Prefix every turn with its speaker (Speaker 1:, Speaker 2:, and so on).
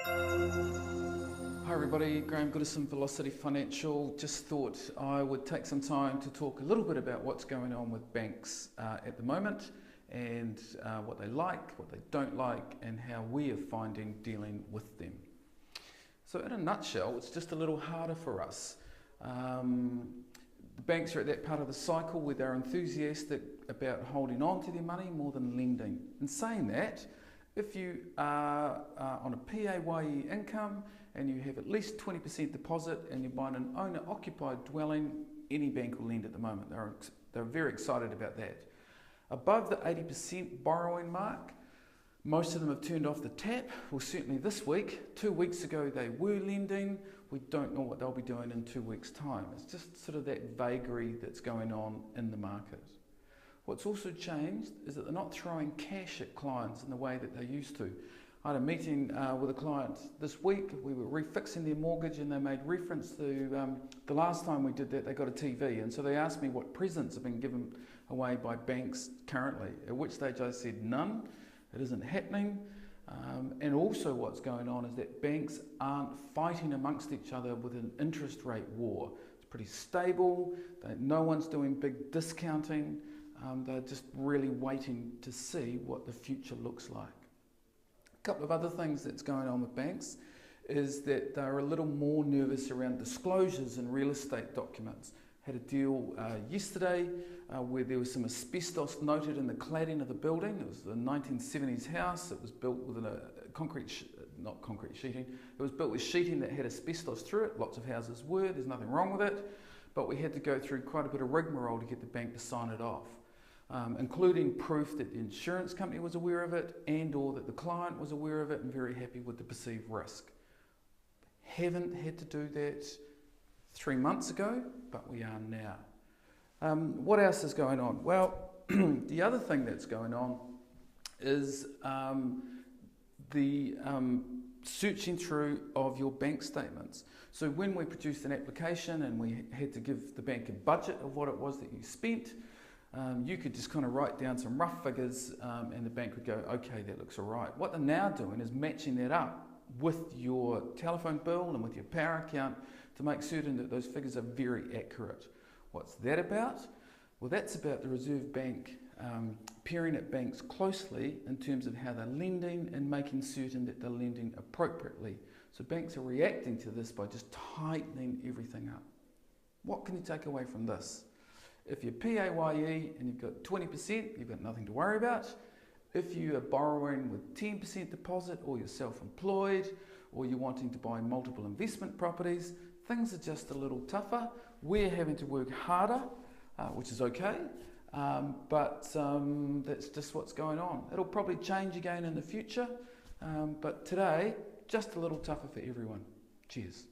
Speaker 1: Hi everybody, Graham Goodison, Velocity Financial. Just thought I would take some time to talk a little bit about what's going on with banks at the moment and what they like, what they don't like, and how we are finding dealing with them. So in a nutshell, it's just a little harder for us. The banks are at that part of the cycle where they're enthusiastic about holding on to their money more than lending. In saying that, if you are on a PAYE income and you have at least 20% deposit and you're buying an owner-occupied dwelling, any bank will lend at the moment. They're very excited about that. Above the 80% borrowing mark, most of them have turned off the tap. Well, certainly this week. 2 weeks ago they were lending. We don't know what they'll be doing in 2 weeks' time. It's just sort of that vagary that's going on in the market. What's also changed is that they're not throwing cash at clients in the way that they used to. I had a meeting with a client this week. We were refixing their mortgage and they made reference to the last time we did that they got a TV, and so they asked me what presents have been given away by banks currently, at which stage I said none, it isn't happening. And also what's going on is that banks aren't fighting amongst each other with an interest rate war. It's pretty stable, no one's doing big discounting. They're just really waiting to see what the future looks like. A couple of other things that's going on with banks is that they're a little more nervous around disclosures in real estate documents. Had a deal yesterday where there was some asbestos noted in the cladding of the building. It was a 1970s house. It was built with not concrete sheeting. It was built with sheeting that had asbestos through it. Lots of houses were. There's nothing wrong with it. But we had to go through quite a bit of rigmarole to get the bank to sign it off. Including proof that the insurance company was aware of it and or that the client was aware of it and very happy with the perceived risk. Haven't had to do that 3 months ago, but we are now. What else is going on? Well, the other thing that's going on is the searching through of your bank statements. So when we produced an application and we had to give the bank a budget of what it was that you spent, you could just kind of write down some rough figures and the bank would go, okay, that looks all right. What they're now doing is matching that up with your telephone bill and with your power account to make certain that those figures are very accurate. What's that about? Well, that's about the Reserve Bank peering at banks closely in terms of how they're lending and making certain that they're lending appropriately. So banks are reacting to this by just tightening everything up. What can you take away from this? If you're PAYE and you've got 20%, you've got nothing to worry about. If you are borrowing with 10% deposit, or you're self-employed, or you're wanting to buy multiple investment properties, things are just a little tougher. We're having to work harder, which is okay, but that's just what's going on. It'll probably change again in the future, but today, just a little tougher for everyone. Cheers.